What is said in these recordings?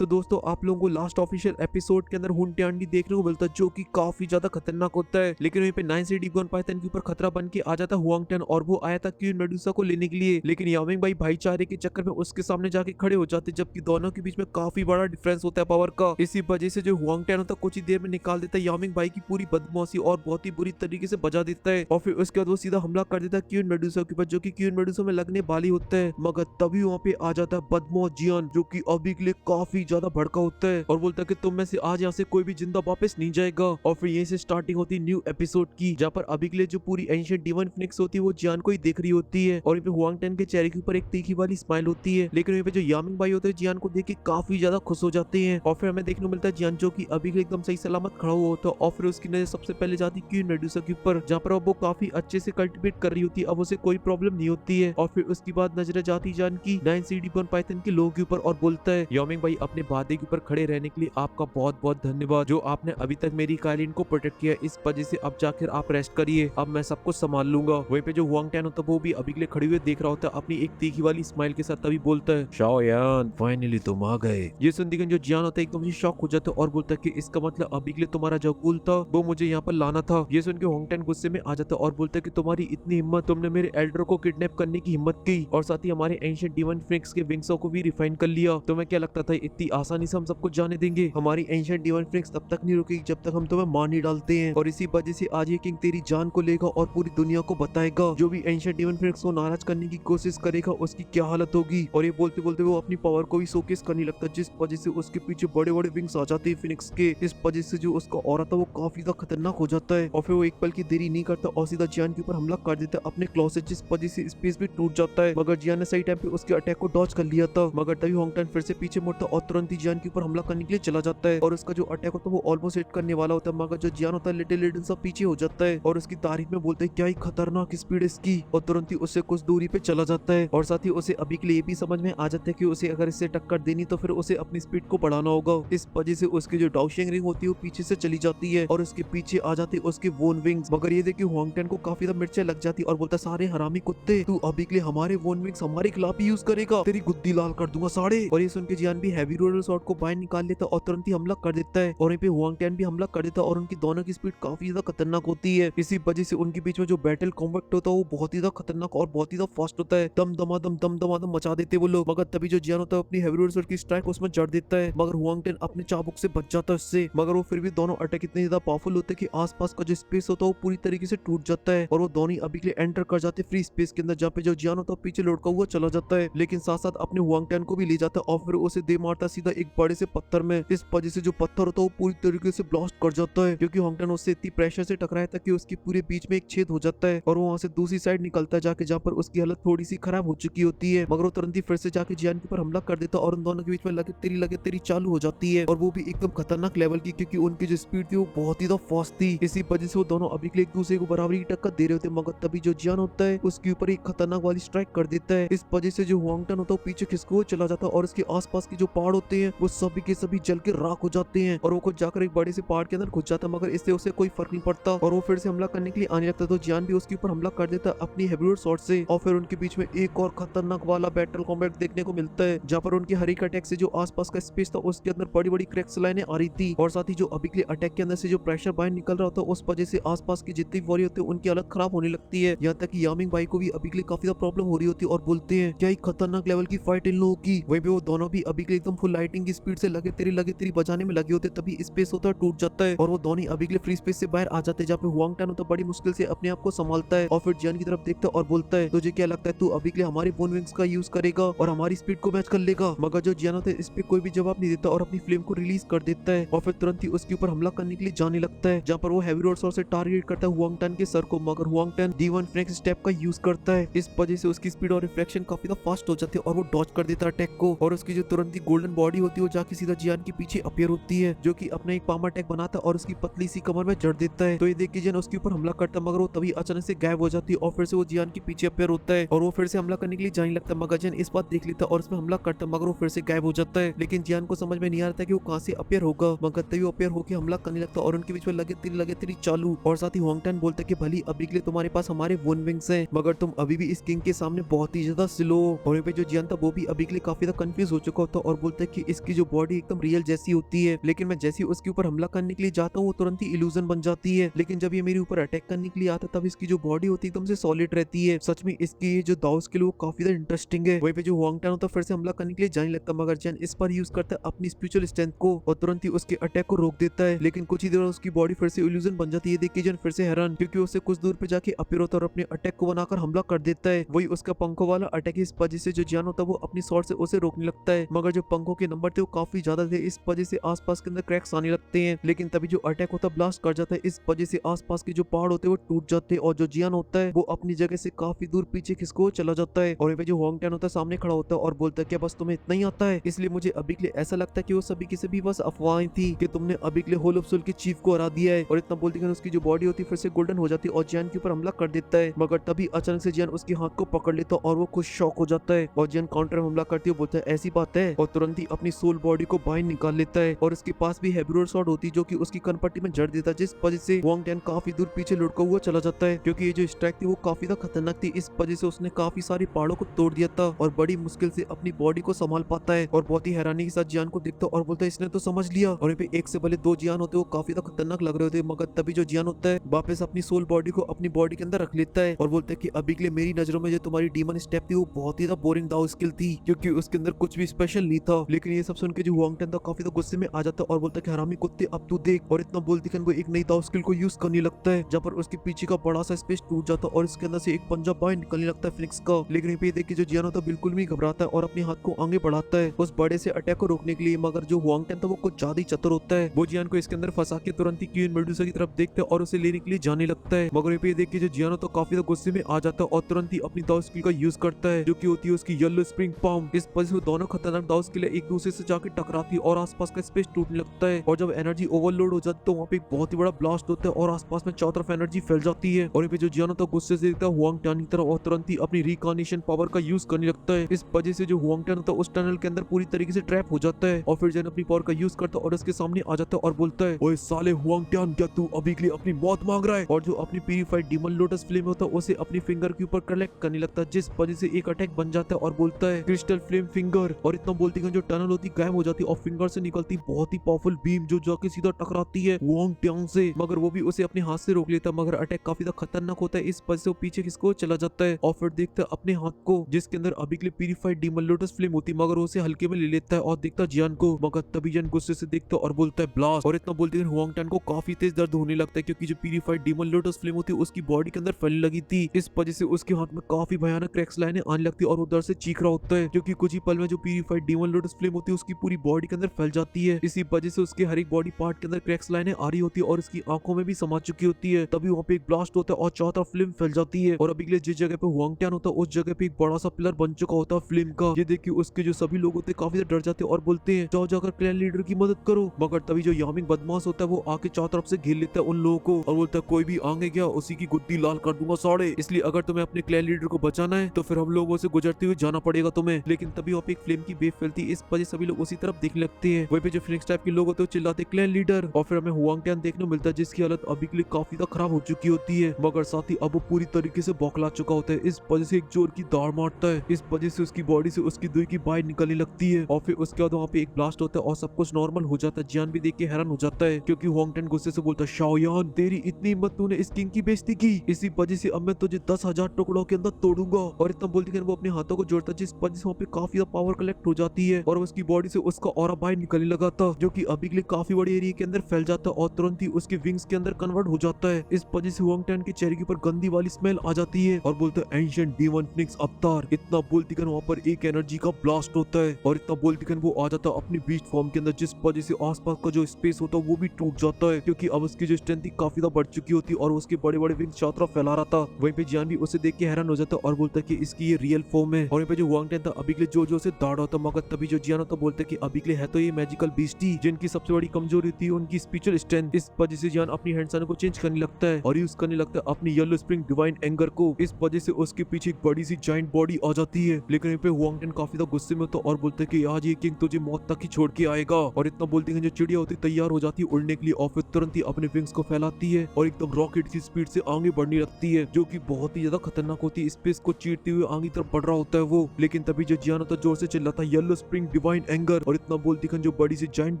तो दोस्तों आप लोगों को लास्ट ऑफिशियल एपिसोड के अंदर हुंटे आंटी देखने को मिलता है जो कि काफी ज्यादा खतरनाक होता है। लेकिन वहीं पे 9 पाइथन के ऊपर खतरा बन के आ जाता हुआंग टन और वो आया था क्वीन मेडुसा को लेने के लिए। लेकिन यामिंग भाई भाईचारे के चक्कर में उसके सामने जाके खड़े हो जाते, जबकि दोनों के बीच में काफी बड़ा डिफरेंस होता है पावर का। इसी वजह से जो हुआंग टन होता है कुछ ही देर में निकाल देता है यामिंग भाई की पूरी बदमाशी और बहुत ही बुरी तरीके से बजा देता है। और फिर उसके बाद वो सीधा हमला कर देता है क्वीन मेडुसा के ऊपर, जो कि क्वीन मेडुसा में लगने वाली होता है। मगर तभी वहाँ पे आ जाता है बदमाश जियान, जो कि अभी के लिए काफी ज्यादा भड़का होता है और बोलता है कि तुम में से आज यहाँ से कोई भी जिंदा वापस नहीं जाएगा। और फिर यहीं से स्टार्टिंग होती है न्यू एपिसोड की, जहाँ पर अभी के लिए जो पूरी एंशिएंट डिवाइन फिनिक्स होती है वो जियान को ही देख रही होती है। और यहाँ पे हुआंग टन के चेहरे के ऊपर एक तीखी वाली स्माइल होती है। लेकिन यहाँ पे जो यामिंग भाई होते हैं जियान को देख के काफी ज्यादा खुश हो जाते हैं। और फिर हमें देखने को मिलता है जियान जो कि अभी के लिए एकदम सही सलामत खड़ा हुआ होता है। और फिर उसकी नजर सबसे पहले जाती है क्वीन मेडुसा के ऊपर, जहाँ पर वो काफी अच्छे से कल्टिवेट कर रही होती है, अब उसे कोई प्रॉब्लम नहीं होती है। और फिर उसके बाद नजर जाती जान की 9 पाइथन के लोगों के ऊपर और बोलता है यामिंग भाई अपने वादे के ऊपर खड़े रहने के लिए आपका बहुत बहुत धन्यवाद, जो आपने अभी तक मेरी काइलिन को प्रोटेक्ट किया, इस वजह से अब जाकर आप रेस्ट करिए, अब मैं सब कुछ संभाल लूंगा। वहीं पे जो हुआंग टैन होता है वो भी अभी के लिए खड़े हुए देख रहा होता है अपनी एक तीखी वाली स्माइल के साथ, तभी बोलता है शाओयान फाइनली तुम आ गए। ये सुनते ही जो जियान होता है एकदम से शॉक हो जाता है और बोलता है कि इसका मतलब अभी के लिए तुम्हारा जो गोल था वो मुझे यहाँ पर लाना था। ये सुन के हुआंग टैन गुस्से में आ जाता है और बोलता है कि तुम्हारी इतनी हिम्मत, तुमने मेरे एल्डर को किडनैप करने की हिम्मत की और साथ ही हमारे एंशिएंट डिवाइन फिनिक्स के विंग्सों को भी रिफाइन कर लिया। तुम्हें क्या लगता था इतनी आसानी से हम सब कुछ जाने देंगे? हमारी एंशिएंट डिवाइन फिनिक्स तब तक नहीं रुकेगी जब तक हम तुम्हें मार नहीं डालते हैं। और इसी वजह से आज ये किंग तेरी जान को लेगा और पूरी दुनिया को बताएगा जो भी एंशिएंट डिवाइन फिनिक्स को नाराज करने की कोशिश करेगा उसकी क्या हालत होगी। और ये बोलते बोलते वो अपनी पावर को भी शोकेस करने लगता है, जिस वजह से उसके पीछे बड़े बड़े विंग्स आ जाते हैं फिनिक्स के। इस वजह से जो उसका ऑरा था वो काफी ज्यादा खतरनाक हो जाता है। और फिर वो एक पल की देरी नहीं करता और सीधा जियान के ऊपर हमला कर देता है अपने क्लॉ से, जिस वजह से स्पेस भी टूट जाता है। मगर जियान ने सही टाइम पे उसके अटैक को डॉज कर लिया था। मगर तभी हुआंग टन फिर से पीछे मुड़ता और तुरंत ही जियान के ऊपर हमला करने के लिए चला जाता है। और उसका जो अटैक होता है वो ऑलमोस्ट हिट करने वाला होता है, मगर जो जियान होता है लिटिल सा पीछे हो जाता है और उसकी तारीफ में बोलते हैं क्या ही खतरनाक स्पीड इसकी, और तुरंत ही उससे कुछ दूरी पे चला जाता है। और साथ ही उसे अभी के लिए ये भी समझ में आ जाता है कि उसे अगर इससे टक्कर देनी तो फिर उसे अपनी स्पीड को बढ़ाना होगा। इस वजह से उसकी जो डाउशिंग रिंग होती है वो पीछे से चली जाती है और उसके पीछे आ जाती है उसके वोन विंग्स। मगर ये देखिए हुआंग टन को काफी ज्यादा मिर्चें लग जाती और बोलता सारे हरामी कुत्ते, तू अभी के लिए हमारे वोन विंग्स हमारे खिलाफ ही यूज करेगा, तेरी गुद्दी लाल कर दूंगा साड़े। और ये सुन के जियान भी हैवी रोलर शॉट को बाहर निकाल लेता और तुरंत ही हमला कर देता है। और यहाँ पे हुआंग टैन भी हमला कर देता और उनकी दोनों की स्पीड काफी ज्यादा खतरनाक होती है। इसी वजह से उनके बीच में जो बैटल कॉम्बैक्ट होता है वो बहुत ही ज्यादा खतरनाक और बहुत ही ज्यादा फास्ट होता है। दम दमादम मचा देते वो लोग। मगर तभी जो जियान होता है अपनी हैवी रोलर शॉट की स्ट्राइक उसमें जड़ देता है, मगर हुआंग टैन अपने चाबुक से बच जाता है उससे। मगर वो फिर भी दोनों अटैक इतने ज्यादा पावरफुल होते हैं कि आसपास का जो स्पेस होता है वो पूरी तरीके से टूट जाता है और वो दोनों अभी के लिए एंटर कर जाते हैं फ्री स्पेस के अंदर, जहाँ पे जो जियान होता है पीछे लौटका हुआ चला जाता है, लेकिन साथ साथ अपने हुआंग टैन को भी ले जाता है और फिर उसे दे मारता सीधा एक बड़े से पत्थर में। इस वजह से जो पत्थर होता है वो पूरी तरीके से ब्लास्ट कर जाता है, क्योंकि हुआंग टैन उससे इतनी प्रेशर से टकराया था कि उसकी पूरे बीच में एक छेद हो जाता है और वो वहां से दूसरी साइड निकलता है जाके, जहाँ पर उसकी हालत थोड़ी सी खराब हो चुकी होती है। मगर वो तुरंत ही फिर से जाके जियान के ऊपर हमला कर देता और उन दोनों के बीच में लगे तेरी चालू हो जाती है, और वो भी एकदम खतरनाक लेवल की, क्योंकि उनकी जो स्पीड थी वो बहुत ही ज्यादा फास्ट थी। इसी वजह से वो दोनों अभी के लिए एक दूसरे को बराबरी की टक्कर दे रहे होते। मगर तभी जो जियान होता है उसके ऊपर एक खतरनाक वाली स्ट्राइक कर देता है। इस वजह से जो हुआंग टन होता है पीछे खिसक हुआ चला जाता है और उसके आसपास के जो पहाड़ होते हैं वो सभी के सभी जल के राख हो जाते हैं और वो खुद जाकर एक बड़े से पहाड़ के अंदर घुस जाता है। मगर इससे उसे कोई फर्क नहीं पड़ता और वो फिर से हमला करने के लिए आने लगता है, तो जियान भी उसके ऊपर हमला कर देता है अपनी हेवी शॉट से। और फिर उनके बीच में एक और खतरनाक वाला बैटल कॉम्बैट देखने को मिलता है, जहाँ पर उनके हर एक अटैक से जो आसपास का स्पेस था उसके अंदर बड़ी बड़ी क्रैक्स लाइनें आ रही थी, और साथ ही जो अभी के लिए अटैक के अंदर से जो प्रेशर बाहर निकल रहा होता है उस वजह से आसपास की जितनी वॉरी होती है उनकी हालत खराब होने लगती है। यहाँ तक कि यामिंग भाई को भी अभी के लिए काफी ज्यादा प्रॉब्लम हो रही होती है और बोलते हैं क्या ही खतरनाक लेवल की फाइट इन लोगों की। वहीं पे वो दोनों भी अभी के लिए एकदम फुल लाइटिंग की स्पीड से लगे तेरी बजाने में लगे होते, तभी स्पेस होता है टूट जाता है और वो दोनों अभी के लिए फ्री स्पेस से बाहर आ जाते हैं, जहाँ पे हुआंग टन होता बड़ी मुश्किल से अपने आप को संभालता है और फिर जियान की तरफ देखता है और बोलता है तुझे क्या लगता है तू अभी के लिए हमारे बोन विंग्स का यूज करेगा और हमारी स्पीड को मैच कर लेगा? मगर जो जियान होता है इस पे कोई भी जवाब नहीं देता और अपनी फ्लेम को रिलीज कर देता है और फिर तुरंत ही उसके ऊपर हमला करने के लिए जाने लगता है, जहाँ पर वो हैवी रोड शॉट से टारगेट करता है हुआंग टन के सर को। मगर Huang Ton D1 flex step का यूज करता है, इस वजह से उसकी स्पीड और रिफ्लेक्शन काफी ज्यादा फास्ट हो जाती है और वो डॉज कर देता है अटैक को, और उसकी जो तुरंत ही गोल्डन बॉडी होती है वो जाके सीधा जियान के पीछे अपीयर होती है, जो कि अपना एक पामा अटैक बनाता है और उसकी पतली सी कमर में जड़ देता है। तो ये देख के जियान उसके ऊपर हमला करता है, मगर वो तभी अचानक से गायब हो जाती है और फिर से वो जियान के पीछे अपीयर होता है और वो फिर से हमला करने के लिए जाने लगता है। मगर जियान इस बात देख लेता है और उसमें हमला करता है, मगर वो फिर से गायब हो जाता है। लेकिन जियान को समझ में नहीं आ रहा कि वो कहाँ से अपीयर होगा, मगर तभी वो अपीयर होकर हमला करने लगता है और उनके बीच में लगे तेरी चालू। और साथ ही हुआंग टन बोलता है कि भली अभी के लिए तुम्हारे पास हमारे वन विंग्स हैं, मगर तुम अभी भी इस किंग के सामने बहुत ही ज्यादा स्लो। और यहाँ पे जो जियान था वो भी अभी के लिए काफी ज्यादा कंफ्यूज हो चुका होता और बोलता है कि इसकी जो बॉडी एकदम रियल जैसी होती है, लेकिन मैं जैसे ही उसके ऊपर हमला करने के लिए जाता हूँ वो तुरंत ही इल्यूजन बन जाती है। लेकिन जब ये मेरे ऊपर अटैक करने के लिए आता तब इसकी जो बॉडी होती है एकदम से सॉलिड रहती है। सच में इसकी ये जो दाव स्किल वो काफी ज्यादा इंटरेस्टिंग है। वहीं पे जो हुआंग टान होता है फिर से हमला करने के लिए जाने लगता, मगर जैन इस पर यूज करता है अपनी स्पिरिचुअल स्ट्रेंथ को और तुरंत ही उसके अटैक को रोक देता है। लेकिन कुछ ही देर में उसकी बॉडी फिर से इल्यूजन बन जाती है। देख के जैन फिर से हैरान, क्योंकि उसे कुछ दूर पे जाके अपीयर होता है और अपने अटैक को बनाकर हमला कर देता है। वही उसका पंखों वाला अटैक है। इस वजह से जो जियान होता है वो अपनी शॉट से उसे रोकने लगता है, मगर जो पंखों के नंबर थे वो काफी ज्यादा थे। इस वजह से आसपास के अंदर क्रैक्स आने लगते हैं। लेकिन तभी जो अटैक होता है ब्लास्ट कर जाता है। इस वजह से आसपास के जो पहाड़ होते हैं वो टूट जाते हैं और जो जियान होता है वो अपनी जगह से काफी दूर पीछे खिसको चला जाता है। और जो हुआंग टान होता है सामने खड़ा होता है और बोलता है क्या बस तुम्हें इतना ही आता है? इसलिए मुझे अभी के लिए ऐसा लगता है कि वो सभी की सभी बस अफवाहें थी कि तुमने अभी के लिए होल ऑफ सोल के चीफ को हरा दिया है। और इतना बोलते हैं उसकी जो बॉडी होती है फिर से गोल्डन हो जाती है और जियान के ऊपर हमला कर देता है। मगर तभी अचानक से जियान उसके हाथ को पकड़ लेता है और वो कुछ शॉक हो जाता है और जियान काउंटर में हमला करती है, बोलता है ऐसी बात है, और तुरंत ही अपनी सोल बॉडी को बाहर निकाल लेता है। और उसके पास भी हैब्रोर शॉट होती है जो कि उसकी कनपट्टी में जड़ देता है, जिस वजह से हुआंग टान काफी दूर पीछे लुढ़का हुआ चला जाता है। क्योंकि ये जो स्ट्राइक थी वो काफी ज्यादा खतरनाक थी। इस वजह से उसने काफी सारी पहाड़ों को तोड़ दिया था और बड़ी मुश्किल से अपनी बॉडी को संभाल पाता है और बहुत ही हैरानी के साथ जियान को देखता और बोलता है इसने तो समझ लिया। और यहाँ पे एक से भले दो जियान होते वो काफी ज्यादा खतरनाक लग रहे होते, मगर तभी जो जियान होता है वापस अपनी सोल बॉडी को अपनी बॉडी के अंदर रख लेता है और बोलता है कि अभी के लिए मेरी नजरों में जो तुम्हारी डीमन स्टेप थी वो बहुत ही ज्यादा बोरिंग दाव स्किल थी, क्योंकि उसके अंदर कुछ भी स्पेशल नहीं था। लेकिन ये सब सुन के जो हुआंग टान था काफी ज्यादा गुस्से में आ जाता है और बोलता है कि हरामी कुत्ते अब तू देख। और इतना बोलती है वो एक नई दाव स्किल को यूज करने लगता है, जहाँ पर उसके पीछे का बड़ा सा स्पेस टूट जाता है और इसके अंदर से एक पंजा बाहर निकलने लगता है फिनिक्स का। लेकिन यहाँ पे देख के जो जियान होता है बिल्कुल भी घबराता है और अपने हाथ को आगे बढ़ाता है उस बड़े से अटैक को रोकने के लिए। मगर जो हुआंग टान था वो कुछ ज्यादा ही चतुर होता है। वो जियान को इसके अंदर फंसा के तुरंत ही क्वीन मेडुसा की तरफ देखता है और उसे लेने के लिए जाने लगता है। मगर यहाँ पे देख के जो जियान होता है काफी ज्यादा गुस्से में आ जाता है और तुरंत ही अपनी दाव स्किल का यूज करता है जो कि होती है उसकी येलो स्प्रिंग पाम। इस वजह से दोनों खतरनाक दाव स्किल एक दूसरे से जाके टकराती है और आसपास का स्पेस टूटने लगता है। और जब एनर्जी ओवरलोड हो जाती है तो वहाँ पे एक बहुत ही बड़ा ब्लास्ट होता है और आसपास में चारों तरफ एनर्जी फैल जाती है। और यहाँ पे जो जियान होता है गुस्से से देखता है हुआंग टान की तरफ और तुरंत ही अपनी रिकॉग्निशन पावर का यूज करने लगता है। इस वजह से जो हुआंग टान होता है उस टनल के अंदर पूरी तरीके से ट्रैप हो जाता है और फिर जैन अपनी पावर का यूज करता है और उसके सामने आ जाता है और बोलता है ओए साले हुआंग टान, क्या तू अभी के लिए अपनी मौत मांग रहा है? और जो अपनी प्यूरिफाइड डीमन लोटस फ्लेम होता है उसे अपनी फिंगर के ऊपर कलेक्ट करने लगता है, जिस वजह से एक अटैक बन जाता है और बोलता है क्रिस्टल फ्लेम फिंगर। और इतना बोलती है जो टनल होती गायब हो जाती है और फिंगर से निकलती बहुत ही पावरफुल बीम जो जाके सीधा टकराती है हुआंग टान से। मगर वो भी उसे अपने हाथ से रोक लेता, मगर अटैक काफी ज्यादा खतरनाक होता है। इस वजह से वो पीछे किसको चला जाता है और फिर देखता है अपने हाथ को जिसके अंदर अभी के लिए प्यूरिफाइड डीमन लोटस फ्लेम होती, मगर उसे हल्के में ले लेता है और देखता जियान को। मगर तभी जियान गुस्से से देखता और बोलता है ब्लास्ट। और इतना बोलते हैं हुआंग टान को काफी तेज दर्द होने लगता है, क्योंकि जो प्यूरिफाइड डीमन लोटस फ्लेम होती है उसकी बॉडी के अंदर फैलने लगी थी। इस वजह से उसके हाथ में काफी भयानक क्रैक्स लाइनें आने लगती है और वो दर्द से चीख रहा होता है, क्योंकि कुछ ही पल में जो प्यूरिफाइड डीमन लोटस फ्लेम होती है उसकी पूरी बॉडी के अंदर फैल जाती है। इसी वजह से उसके हर एक बॉडी पार्ट के अंदर क्रैक्स लाइनें आ रही होती है और उसकी आंखों में भी समा चुकी होती है। तभी वहाँ पे एक ब्लास्ट होता है और चारों तरफ फ्लेम फैल जाती है और अभी के लिए जिस जगह पे हुआंग टान होता है उस जगह पे एक बड़ा सा पिलर बन चुका होता है फ्लेम का। ये देखिए उसके जो सभी लोग होते हैं काफी डर जाते हैं और बोलते हैं जाओ जाकर क्लैन लीडर की मदद करो। मगर तभी जो यामिंग बदमाश होता है वो आके चारों तरफ से घेर लेता है उन लोगों को और बोलता है कोई भी आगे गया उसी की गुद्दी लाल कर दूंगा साड़े, इसलिए अगर तुम्हें अपने क्लैन लीडर को बचाना है तो फिर हम लोगों से गुजरते हुए जाना पड़ेगा तुम्हें। लेकिन तभी वहाँ पे एक फ्लेम की वेव फैलती है, इस वजह सभी लोग उसी तरफ देखने लगते हैं। वहीं पे जो फिनिक्स टाइप के लोग होते हैं चिल्लाते क्लैन लीडर और फिर हमें हुआंग टान देखने को मिलता है जिसकी हालत अभी के लिए काफी ज्यादा खराब हो चुकी होती है, मगर साथ ही अब वो पूरी तरीके से बौखला चुका होता है। इस वजह से एक जोर की दाड़ मारता है, इस वजह से उसकी बॉडी से उसकी दुई की बाहर निकलने लगती है और फिर उसके बाद वहाँ पे एक ब्लास्ट होता है और सब कुछ नॉर्मल हो जाता है। जियान भी देख के हैरान हो जाता है, क्योंकि हुआंग टान गुस्से से बोलता है शाओयान तेरी इतनी हिम्मत, तूने इस किंग की बेइज्जती की, इसी वजह से अब मैं तुझे 10,000 टुकड़ों के अंदर तोड़ूंगा। और इतना बोलते हैं वो अपने हाथों को जोड़ता है, जिस वजह से वहाँ पे काफी ज्यादा पावर कलेक्ट हो जाती है और उसकी बॉडी से उसका ऑरा बाहर निकलने लगा था, जो कि अभी के लिए काफी बड़े एरिया के अंदर फैल जाता है और तुरंत ही उसके विंग्स के अंदर कन्वर्ट हो जाता है। इस वजह से हुआंग टान के चेहरे के ऊपर गंदी वाली स्मेल आ जाती है और बोलता है एंशिएंट डीमन फिनिक्स अवतार। इतना बोलती वहाँ पर एक एनर्जी का ब्लास्ट होता है और इतना बोलती वो आ जाता है अपनी बीस्ट फॉर्म के अंदर, जिस वजह से आसपास का जो स्पेस होता है वो भी टूट जाता है, क्योंकि अब उसकी जो स्ट्रेंथ काफी ज्यादा बढ़ चुकी होती है और उसके बड़े बड़े विंग्स चारों तरफ फैला रहा था। वहीं पे जियान भी उसे देख के हैरान हो जाता है और बोलता है कि इसकी ये रियल फॉर्म है। और वहीं पे जो हुआंग टान था अभी के लिए जो से दाड़ होता, मगर तभी जो जियान होता बोलता है कि अभी के लिए है तो ये मैजिकल बीस्ट ही, जिनकी सबसे बड़ी कमजोरी थी उनकी स्पिरिचुअल स्ट्रेंथ। इस वजह से जियान अपनी हैंडसन को चेंज करने लगता है और यूज करने लगता है अपनी येलो स्प्रिंग डिवाइन एंगर को। इस वजह से उसके पीछे एक बड़ी सी जाइंट बॉडी आ जाती है, लेकिन यहाँ पे हुआंग टान काफी ज्यादा गुस्से में होता और बोलता है कि आज ये किंग तुझे मौत तक ही छोड़ के आएगा। और इतना बोलते हैं जो चिड़िया होती तैयार हो जाती है उड़ने के लिए और फिर तुरंत ही अपने विंग्स को फैलाती है और एकदम रॉकेट की स्पीड से आगे बढ़ने लगती है, जो कि बहुत ही ज्यादा खतरनाक होती है। स्पेस को चीरते हुए आगे तरफ बढ़ रहा होता है वो। लेकिन तभी जो जियान होता जोर से चिल्लाता है येलो स्प्रिंग डिवाइन एंगर। और इतना बोलती खन जो बड़ी सी जाइंट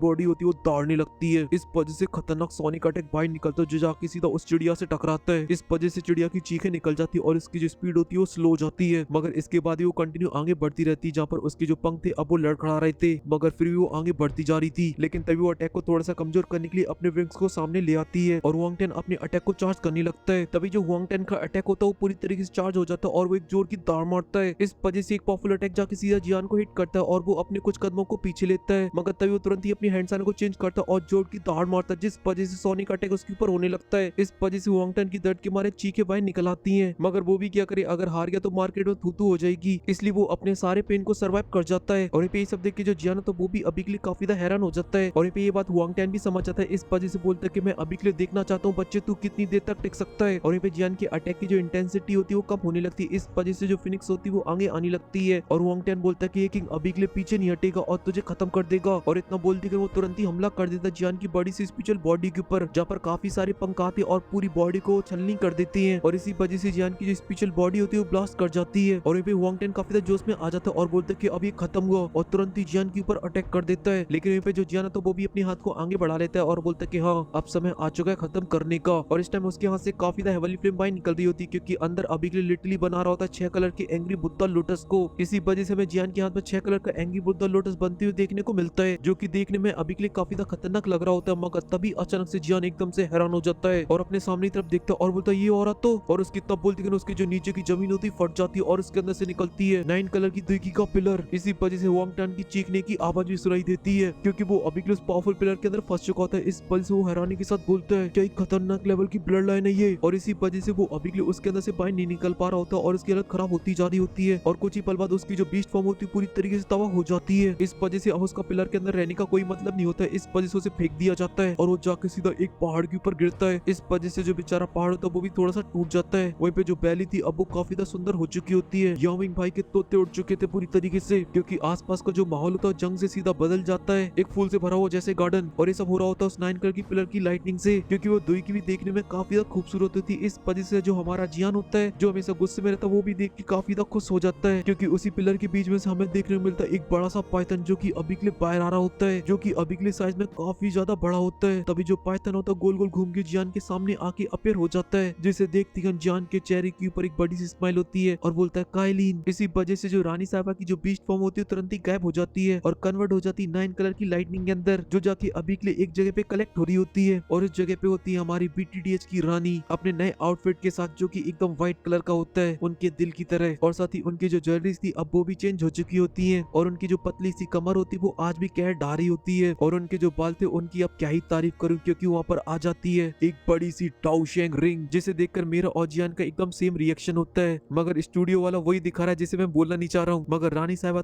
बॉडी होती है वो दौड़ने लगती है। इस वजह से खतरनाक सोनिक अटैक बाहर निकलता है जो जाके सीधा उस चिड़िया से टकराता है। इस वजह से चिड़िया की चीखें निकल जाती है और इसकी जो स्पीड होती है वो स्लो हो जाती है। मगर इसके बाद भी वो कंटिन्यू आगे बढ़ती रहती है, जहाँ पर उसके जो पंख थे अब वो लड़खड़ा रहे थे, मगर फिर भी वो आगे बढ़ती जा रही थी। लेकिन तभी वो अटैक को थोड़ा सा कमजोर करने के लिए अपने विंग्स को सामने ले आती है और हुआंग टेन अपने अटैक को चार्ज करने लगता है। तभी जो हुआंग टेन का अटैक होता है वो पूरी तरीके से चार्ज हो जाता है और वो एक जोर की दाड़ मारता है। इस वजह से एक पावरफुल अटैक जाके सीधा जियान को हिट करता है और वो अपने कुछ कदमों को पीछे लेता है। मगर तभी वो तुरंत ही अपनी हैंड साइन को चेंज करता है और जोर की दाड़ मारता है, जिस वजह से सोनिक अटैक उसके ऊपर होने लगता है। इस वजह से हुआंग टेन की दर्द के मारे चीखें बाहर निकल आती हैं, मगर वो भी क्या करे, अगर हार गया तो मार्केट में थूथू हो जाएगी, इसलिए वो अपने सारे पेन को सर्वाइव कर जाता है। और ये सब देख के जो जियान तो वो भी अभी के लिए काफी ज्यादा हैरान हो जाता है। और ये बात हुआंग टेन भी समझ जाता है। इस वजह से बोलता है कि मैं अभी के लिए देखना चाहता हूँ बच्चे तू कितनी देर तक टिक सकता है। और जियान के अटैक की जो इंटेंसिटी होती है वो कम होने लगती है। इस वजह से जो फिनिक्स होती है वो आगे आने लगती है और हुआंग टेन बोलता है कि ये किंग अभी के लिए पीछे नहीं हटेगा और तुझे खत्म कर देगा। और इतना बोलते वो तुरंत ही हमला कर देता जियान की बड़ी सी स्पिरिचुअल बॉडी के ऊपर, जहाँ पर काफी सारे पंख आते और पूरी बॉडी को छलनी कर देती है। और इसी वजह से जियान की जो स्पिरिचुअल बॉडी होती है वो ब्लास्ट कर जाती है। और हुआंग टेन काफी ज्यादा जोश में आ जाता है और बोलता है कि अब ये खत्म हुआ और तुरंत ही जियान के ऊपर अटैक कर देता है। लेकिन वहीं पे जो जियान है तो वो भी अपने हाथ को आगे बढ़ा लेता है और बोलता है कि हाँ अब समय आ चुका है खत्म करने का। और इस टाइम उसके हाथ से काफी ज्यादा हेवली फ्लेम बाहर निकल रही होती है, क्योंकि अंदर अभी के लिए लिटरली बना रहा होता है 6 कलर के एंग्री बुद्धा लोटस को। इसी वजह से हमें जियान के हाथ में 6 कलर का एंग्री बुद्धा लोटस बनते हुए देखने को मिलता है, जो कि देखने में अभी के लिए काफी ज्यादा खतरनाक लग रहा होता है। मगर तभी अचानक से जियान एकदम से हैरान हो जाता है और अपने सामने तरफ देखता है और बोलता है ये औरत तो। और उसकी तब बोलती है उसकी जो नीचे की जमीन होती है फट जाती है और उसके अंदर से निकलती है 9 कलर की दुई का पिलर। इसी वजह से हुआंग टेन की चीखने की आवाज भी सुनाई देती है, क्योंकि वो अभी के लिए उस पावरफुल पिलर के अंदर फंस चुका होता है। इस वजह से वो हैरानी के साथ बोलता है क्या एक खतरनाक लेवल की ब्लड लाइन है ये। और इसी वजह से वो अभी के लिए उसके अंदर से बाहर नहीं निकल पा रहा होता और उसकी हालत खराब होती जा रही होती है। और कुछ ही पल बाद उसकी जो बीस्ट फॉर्म होती है पूरी तरीके से तबाह हो जाती है। इस वजह से अब उसका पिलर के अंदर रहने का कोई मतलब नहीं होता है। इस वजह से उसे फेंक दिया जाता है और वो जाके सीधा एक पहाड़ के ऊपर गिरता है। इस वजह से जो बेचारा पहाड़ होता है वो भी थोड़ा सा टूट जाता है। वहीं पे जो बैली थी अब वो काफी ज्यादा सुंदर हो चुकी होती है। यामिंग भाई के तोते उड़ चुके थे पूरी तरीके से, क्योंकि आसपास का जो माहौल होता है जंग से सीधा बदल जाता है, एक फूल से भरा हुआ जैसे गार्डन। और ये सब हो रहा होता है उस 9 कलर की पिलर की लाइटनिंग से, क्योंकि वो दुई की भी देखने में काफी ज्यादा खूबसूरत होती है। इस वजह से जो हमारा जियान होता है जो हमेशा गुस्से में रहता है वो भी देख के काफी ज्यादा खुश हो जाता है, क्योंकि उसी पिलर के बीच में से हमें देखने को मिलता है एक बड़ा सा पाइथन जो कि अभी के लिए बाहर आ रहा होता है, जो कि अभी के लिए साइज में काफी ज्यादा बड़ा होता है। तभी जो पाइथन होता है गोल गोल घूम के जियान के सामने आके अपेयर हो जाता है, जिसे देखती है जियान के चेहरे के ऊपर एक बड़ी सी स्माइल होती है और बोलता है काइलिन। इसी वजह से जो रानी साहबा की जो बीस्ट फॉर्म होती है तुरंत ही गायब हो जाती है और कन्वर्ट हो जाती है 9 कलर की लाइटनिंग के अंदर, जो जाके अभी के लिए एक जगह पे कलेक्ट हो रही होती है। और इस जगह पे होती है हमारी बीटीडीएच की रानी अपने नए आउटफिट के साथ, जो कि एकदम व्हाइट कलर का होता है उनके दिल की तरह। और साथ ही उनकी जो ज्वेलरीज थी अब वो भी चेंज हो चुकी होती है और उनकी जो पतली सी कमर होती है वो आज भी कह ढा रही होती है। और उनके जो बाल थे उनकी अब क्या ही तारीफ करूं, क्योंकि वहाँ पर आ जाती है एक बड़ी सी टाओशेंग रिंग, जिसे देखकर मेरा और जियान का एकदम सेम रिएक्शन होता है। मगर स्टूडियो वाला वही दिखा रहा है जिसे मैं बोलना नहीं चाह रहा हूँ। मगर रानी साहबा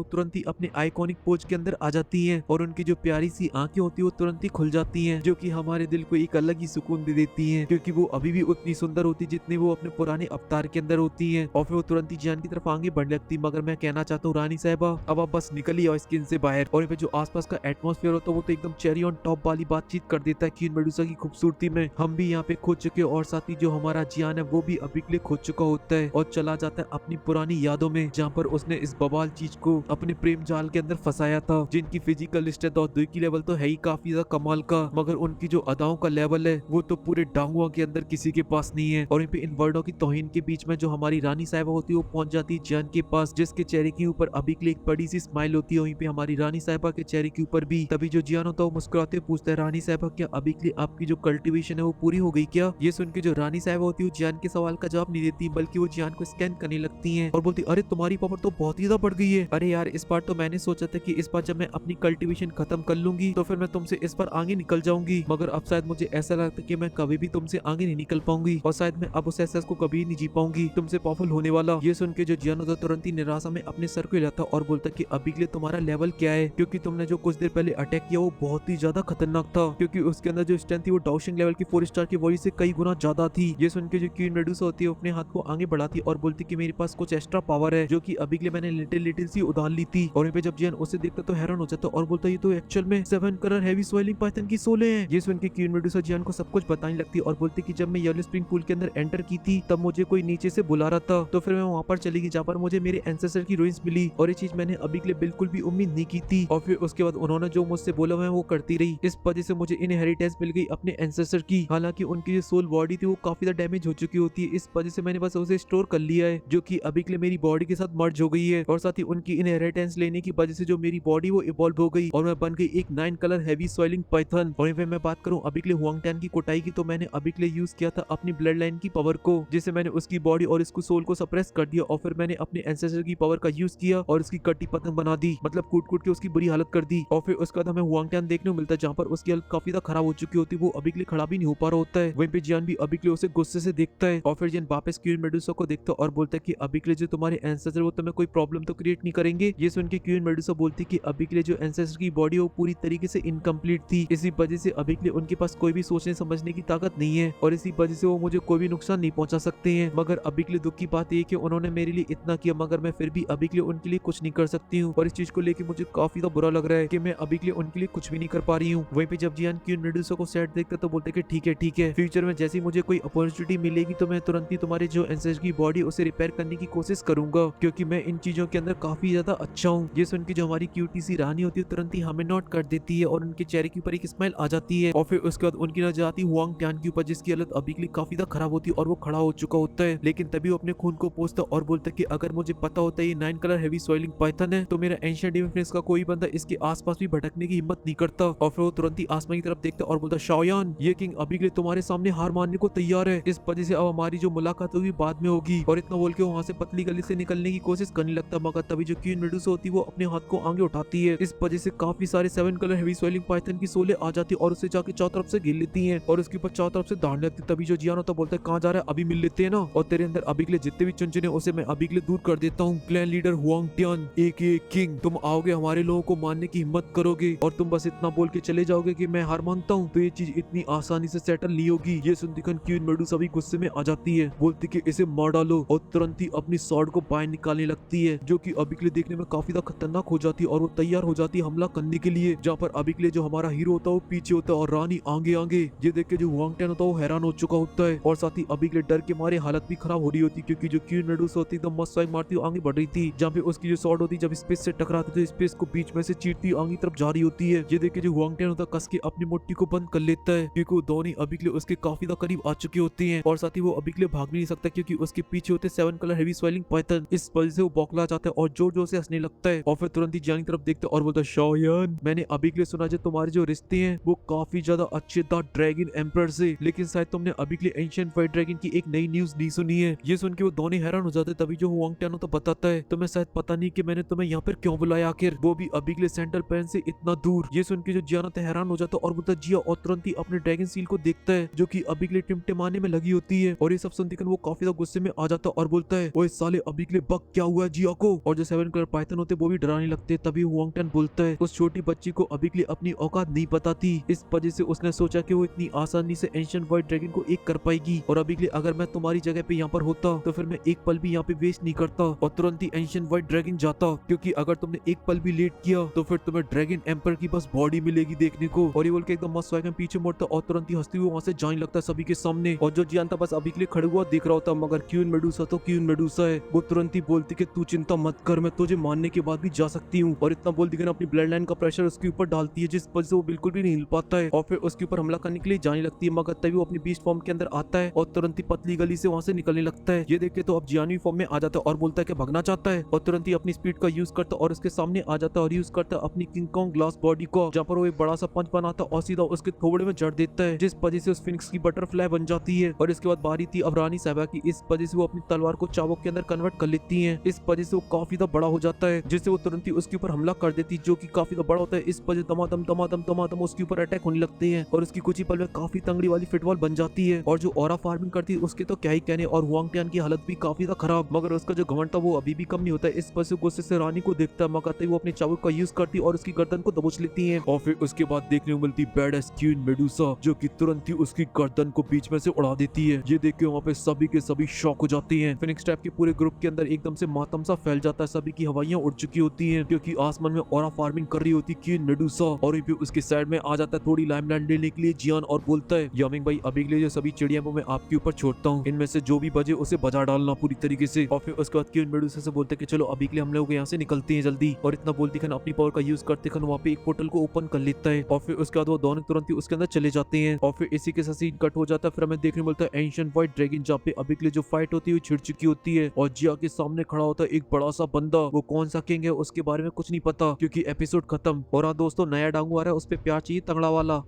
तुरंत ही अपने आइकॉनिक पोज के अंदर आ जाती है और उनकी जो प्यारी सी आंखें होती है वो तुरंत ही खुल जाती हैं, जो कि हमारे दिल को एक अलग ही सुकून दे देती हैं, क्योंकि वो अभी भी उतनी सुंदर होती जितनी वो अपने पुराने अवतार के अंदर होती हैं। और फिर वो तुरंत ही जियान की तरफ आगे बढ़ने लगती। मगर मैं कहना चाहता हूँ रानी साहबा अब आप बस निकल ही आओ स्किन से बाहर। और जो आसपास का एटमॉस्फेयर होता है वो तो एकदम चेरी ऑन टॉप वाली बातचीत कर देता है क्वीन मेडुसा की खूबसूरती में। हम भी यहाँ पे खो चुके और साथ ही जो हमारा जियान है वो भी अभी के लिए खो चुका होता है और चला जाता है अपनी पुरानी यादों में, जहाँ पर उसने इस बवाल चीज को अपने प्रेम जाल के अंदर फंसाया था, जिनकी फिजिकल स्ट्रेंथ और दुई की लेवल तो है ही काफी ज्यादा कमाल का, मगर उनकी जो अदाओं का लेवल है वो तो पूरे डांगुआ के अंदर किसी के पास नहीं है। और इन वर्डों की तौहीन के बीच में जो हमारी रानी साहिबा होती है वो पहुंच जाती है जियान के पास, जिसके चेहरे के ऊपर अभी के लिए एक बड़ी सी स्माइल होती है। वहीं पे हमारी रानी साहिबा के चेहरे के ऊपर भी। तभी जो जियान होता है वो मुस्कुराते हुए पूछता है रानी साहिबा क्या अभी के लिए आपकी जो कल्टीवेशन है वो पूरी हो गई क्या। ये सुन के जो रानी साहिबा होती है वो जियान के सवाल का जवाब नहीं देती, बल्कि वो जियान को स्कैन करने लगती है और बोलती अरे तुम्हारी पावर तो बहुत ही ज्यादा बढ़ गई है। अरे यार इस बार तो मैंने सोचा था कि इस बार जब मैं अपनी कल्टीवेशन खत्म कर लूंगी तो फिर मैं तुमसे इस बार आगे निकल जाऊंगी, मगर अब शायद मुझे ऐसा लगता है कि मैं कभी भी तुमसे आगे नहीं निकल पाऊंगी और शायद मैं अब उस एहसास को कभी नहीं जी पाऊंगी तुमसे पावरफुल होने वाला। ये सुन के जो जियान होता तुरंत ही निराशा में अपने सर को हिलाता और बोलता कि अभी के लिए तुम्हारा लेवल क्या है, क्योंकि तुमने जो कुछ देर पहले अटैक किया वो बहुत ही ज्यादा खतरनाक था, क्योंकि उसके अंदर जो स्ट्रेंथ थी वो डाउशिंग लेवल की 4 स्टार की वजह से कई गुना ज्यादा थी। ये सुन के जो क्वीन मेडुसा होती है अपने हाथ को आगे बढ़ाती और बोलती कि मेरे पास कुछ एक्स्ट्रा पावर है जो कि अभी के लिए मैंने लिटिल सी उड़ान ली थी। और जब जियान उसे देखता तो हैरान हो जाता और बोलता ये तो एक्चुअल में 7 कलर हेवी स्वेलिंग पाइथन की सोले हैं। ये सुन के क्वीन मेडुसा जियान को सब कुछ बताने लगती और बोलती कि जब मैं येलो स्प्रिंग पूल के अंदर एंटर की थी तब मुझे कोई नीचे से बुला रहा था, तो फिर मैं वहां पर चली गई जहाँ पर मुझे मेरे एंसेस्टर की रूइंस मिली और ये चीज मैंने अभी के लिए बिल्कुल भी उम्मीद नहीं की थी। और फिर उसके बाद उन्होंने जो मुझसे बोला मैं वो करती रही। इस वजह से मुझे इनहेरिटेंस मिल गई अपने एंसेस्टर की। हालांकि उनकी जो सोल बॉडी थी वो काफी ज्यादा डैमेज हो चुकी होती है, इस वजह से मैंने बस उसे स्टोर कर लिया है, जो कि अभी के लिए मेरी बॉडी के साथ मर्ज हो गई है। और साथ ही उनकी इनहेरिटेंस लेने की वजह से जो मेरी बॉडी वो इवॉल्व हो गई और मैं बन गई एक 9 कलर हेवी सॉइलिंग पाइथन। और मैं बात करूं अभी के लिए हुआंग टैन की कोटाई की, तो मैंने अभी के लिए यूज किया था अपनी ब्लड लाइन की पावर को, जिससे मैंने उसकी बॉडी और इसको सोल को सप्रेस कर दिया। और फिर मैंने अपने एंसेस्टर की पावर का यूज किया और उसकी कटी पतंग बना दी, मतलब कूट कूट के उसकी बुरी हालत कर दी। और फिर उसके बाद हमें हुआंग टैन देखने को मिलता है जहाँ पर उसकी हालत काफी ज्यादा खराब हो चुकी होती है, वो अभी के लिए खड़ा भी नहीं हो पा रहा होता है। वहीं पे जियान भी अभी के लिए उसे गुस्से से देखता है और फिर जियान वापस क्वीन मेडुसा को देखता है और बोलता है कि अभी के लिए जो तुम्हारे एंसेस्टर वो तुम्हें कोई प्रॉब्लम तो क्रिएट नहीं करेंगे। ये सुन के क्वीन मेडुसा बोलती है कि अभी के लिए जो एंसेस्टर की बॉडी वो पूरी तरीके से इनकम्प्लीट थी, इसी वजह से अभी के लिए उनके पास कोई भी सोचने समझने की ताकत नहीं है और इसी वजह से वो मुझे कोई भी नुकसान नहीं पहुंचा सकते हैं। मगर अभी के लिए दुख की बात ये कि उन्होंने मेरे लिए इतना किया, मगर मैं फिर भी अभी के लिए उनके लिए कुछ नहीं कर सकती हूँ। और इस चीज को लेकर मुझे काफी ज्यादा बुरा लग रहा है कि मैं अभी के लिए उनके लिए कुछ भी नहीं कर पा रही हूँ। वहीं पे जब जियान क्वीन मेडुसा को सैड देखता तो बोलते कि ठीक है, फ्यूचर में जैसी मुझे कोई अपॉर्चुनिटी मिलेगी तो मैं तुरंत ही तुम्हारे जो एंसेस्टर की बॉडी उसे रिपेयर करने की कोशिश करूंगा, क्योंकि मैं इन चीजों के अंदर काफी ज्यादा अच्छा हूँ। ये सुन के जो हमारी क्यूटी सी रानी होती है तुरंत ही हमें नोट कर देती है और उनके चेहरे के ऊपर एक स्माइल आ जाती है। और फिर उसके बाद उनकी नजर आती है हुआंग टैन के ऊपर, जिसकी हालत अभी के लिए काफी ज्यादा खराब होती है और वो खड़ा हो चुका होता है। लेकिन तभी वो अपने खून को पोंछता और बोलता है कि अगर मुझे पता होता है ये 9 कलर हेवी सॉइलिंग पाइथन है तो मेरा एंशिएंट डिफेंस का कोई बंदा इसके आसपास भी भटकने की हिम्मत नहीं करता। और फिर वो तुरंत ही आसमान की तरफ देखता और बोलता शाओयान, ये किंग अभी के लिए तुम्हारे सामने हार मानने को तैयार है, इस वजह से अब हमारी जो मुलाकात होगी बाद में होगी। और इतना बोल के वहाँ से पतली गली से निकलने की कोशिश करने लगता, मगर तभी जो क्वीन मेडुसा होती है वो अपने हाथ को आगे उठाती है। इस वजह से काफी सारे 7 कलर हेवी सॉइलिंग पाइथन की सोले आ जाती है और उसे जाके चारों तरफ से घेर लेती है और उसके ऊपर चारों तरफ से दांड लगती। तभी जो जियान होता बोलता है कहाँ जा रहा है, अभी मिल लेते हैं ना, और तेरे अंदर अभी के लिए जितने भी चुनचुने उसे मैं अभी के लिए दूर कर देता हूँ। क्लैन लीडर हुआंग टैन एके किंग, तुम आओगे हमारे लोगों को मारने की हिम्मत करोगे और तुम बस इतना बोल के चले जाओगे कि मैं हार मानता हूँ, तो ये चीज इतनी आसानी से सेटल नहीं होगी। ये सुनती क्वीन मेडुसा भी गुस्से में आ जाती है, बोलती कि इसे मार डालो और तुरंत ही अपनी स्वॉर्ड को बाहर निकालने लगती है, जो कि अभी के लिए देखने में काफी ज्यादा खतरनाक हो जाती है और वो तैयार हो जाती है हमला करने के लिए। जहाँ पर अभी के लिए जो हमारा हीरो होता है वो पीछे होता है और रानी आगे आगे। ये देख के जो हुआंग टैन होता है वो हैरान हो चुका होता है और साथ ही अभी के लिए डर के मारे हालत भी खराब हो रही होती, क्योंकि जो क्वीन मेडुसा होती है एकदम मस्त स्वाइग मारती आगे बढ़ रही थी, जहाँ पे उसकी जो स्वॉर्ड होती जब स्पेस से टकराती तो स्पेस को बीच में से चीरती आगे तरफ जा रही होती है। ये देख के जो हुआंग टैन होता है कस के अपनी मुट्ठी को बंद कर लेता है, क्योंकि वो दोनों अभी के लिए उसके काफी ज्यादा करीब आ चुके होते हैं और साथ ही वो अभी के लिए भाग भी नहीं सकता, क्योंकि उसके पीछे होते 7 कलर हेवी स्वेलिंग पाइथन। इस वजह से वो बौखला जाता है और जोर जोर से हंसने लगता है और फिर तुरंत ही जियान की तरफ देखता है और बोलता है शाओयान, मैंने अभी के लिए सुना जो तुम्हारे जो रिश्ते हैं वो काफी ज्यादा अच्छे द ड्रैगन एम्परर से, लेकिन शायद तुमने अभी के लिए एंशिएंट व्हाइट ड्रैगन की एक नई न्यूज नहीं सुनी है। ये सुन के वो दोनों हैरान हो जाते हैं। तभी जो हुआंग टैन तो बताता है तुम्हें शायद पता नहीं कि मैंने तुम्हें यहाँ पर क्यों बुलाया, आखिर वो भी अभी के लिए सेंट्रल पैन से इतना दूर। ये सुन के जो जियान हैरान हो जाता है और बोलता जिया, और तुरंत ही अपने ड्रैगन सील को देखता है जो कि अभी के लिए टिमटिमाने में लगी होती है। और ये सब सुनकर वो काफी ज्यादा गुस्से में आ जाता है और बोलता है ओए साले अभी के लिए बक क्या हुआ है जिया को। और जो 7 कलर पाइथन होते वो भी डराने लगते। तभी हुआंग टैन बोलता है उस छोटी बच्ची को अभी के लिए अपनी औकात नहीं पता थी, इस वजह से उसने सोचा कि वो इतनी आसानी से एंशिएंट व्हाइट ड्रैगन को एक कर पाएगी। और अभी के लिए अगर मैं तुम्हारी जगह पे यहाँ पर होता तो फिर मैं एक पल भी यहाँ पे वेस्ट नहीं करता और तुरंत ही एंशिएंट व्हाइट ड्रैगन जाता, क्योंकि अगर तुमने एक पल भी लेट किया तो फिर तुम्हें ड्रैगन एम्पर की बस बॉडी मिलेगी देखने को। और ये बोल के एकदम मस्त स्वाइग में पीछे मुड़ता और तुरंत ही हंसते हुए वहां से जाने लगता सभी के सामने। और जो जियान था बस अभी के लिए खड़ा हुआ देख रहा होता, मगर क्वीन मेडुसा तो क्वीन मेडुसा है, वो तुरंत ही बोलती कि तू चिंता मत कर, मैं तुझे मारने के बाद भी जा सकती हूँ। और इतना बोलती कि अपनी ब्लड लाइन का प्रेशर उसके ऊपर डालती है, जिस वजह से वो बिल्कुल भी नहीं हिल पाता है और फिर उसके ऊपर हमला करने के लिए जाने लगती है। मगर तभी वो अपनी बीस्ट फॉर्म के अंदर आता है और तुरंत ही पतली गली से वहां से निकलने लगता है। ये देख के तो अब जियानी फॉर्म में आ जाता है और बोलता है कि भागना चाहता है और तुरंत ही अपनी स्पीड का यूज करता और उसके सामने आ जाता है और यूज करता है अपनी किंग कॉन्ग ग्लास बॉडी को, जहाँ पर वो एक बड़ा सा पंच बनाता और सीधा उसके थोबड़े में जड़ देता है, जिस वजह से उस फिनिक्स की बटरफ्लाई बन जाती है। और इसके बाद बारी थी अब रानी साहबा की, इस वजह से वो अपनी तलवार को चाबुक के अंदर कन्वर्ट कर लेती है। इस वजह से वो काफी ज्यादा बड़ा हो जाता है, जिससे वो तुरंत ही उसके ऊपर हमला कर देती है, जो कि काफी ज्यादा बड़ा होता है। इस वजह दमादम उसके ऊपर अटैक होने लगते हैं और उसकी कुछ ही पल में काफी तंगड़ी वाली फुटबॉल बन जाती है। और जो ऑरा फार्मिंग करती है उसके तो क्या ही कहने। और हुआंग टैन की हालत भी काफी ज्यादा खराब, मगर उसका जो घमंड था वो अभी भी कम नहीं होता है। इस वजह से गुस्से से रानी को देखता है, मगर वो अपने चाबुक का यूज करती है और उसकी गर्दन को दबोच लेती है। और फिर उसके बाद देखने को मिलती बैडएस क्वीन मेडुसा, जो कि तुरंत ही उसकी गर्दन को बीच में से उड़ा देती है। ये देख के वहाँ पे सभी के सभी शॉक हो जाते हैं। फिनिक्स ट्रैप के पूरे ग्रुप के अंदर एकदम से मातम सा फैल जाता है, सभी की हवाइयां उड़ चुकी होती हैं, क्योंकि आसमान में ऑरा फार्मिंग कर रही होती क्वीन मेडुसा। और फिर उसके साइड में आ जाता है थोड़ी लाइमलाइट लेने के लिए जियान और बोलता है यामिंग भाई अभी के लिए जो सभी चिड़िया वो मैं आपके ऊपर छोड़ता हूँ, इनमें से जो भी बजे उसे बजा डालना पूरी तरीके से। और फिर उसके बाद क्वीन मेडुसा से बोलते कि चलो अभी के लिए हम लोग यहाँ से निकलते हैं जल्दी। और इतना बोलती खन अपनी पावर का यूज करते खन वहाँ पे एक पोर्टल को ओपन कर लेता है और फिर उसके बाद वो दोनों तुरंत ही उसके अंदर चले जाते हैं। और फिर इसी के साथ सीन कट हो जाता है। फिर हमें देखने को मिलता है एंशिएंट व्हाइट ड्रैगन, जहाँ पे अभी के लिए जो फाइट होती है वो छिड़ चुकी होती है और जिया के सामने खड़ा होता है एक बड़ा सा बंदा। वो कौन सा किंग है उसके बारे में कुछ नहीं पता क्योंकि एपिसोड खत्म। और हाँ दोस्तों, नया डांगू आ रहा है, उस पर प्यार चाहिए तगड़ा वाला।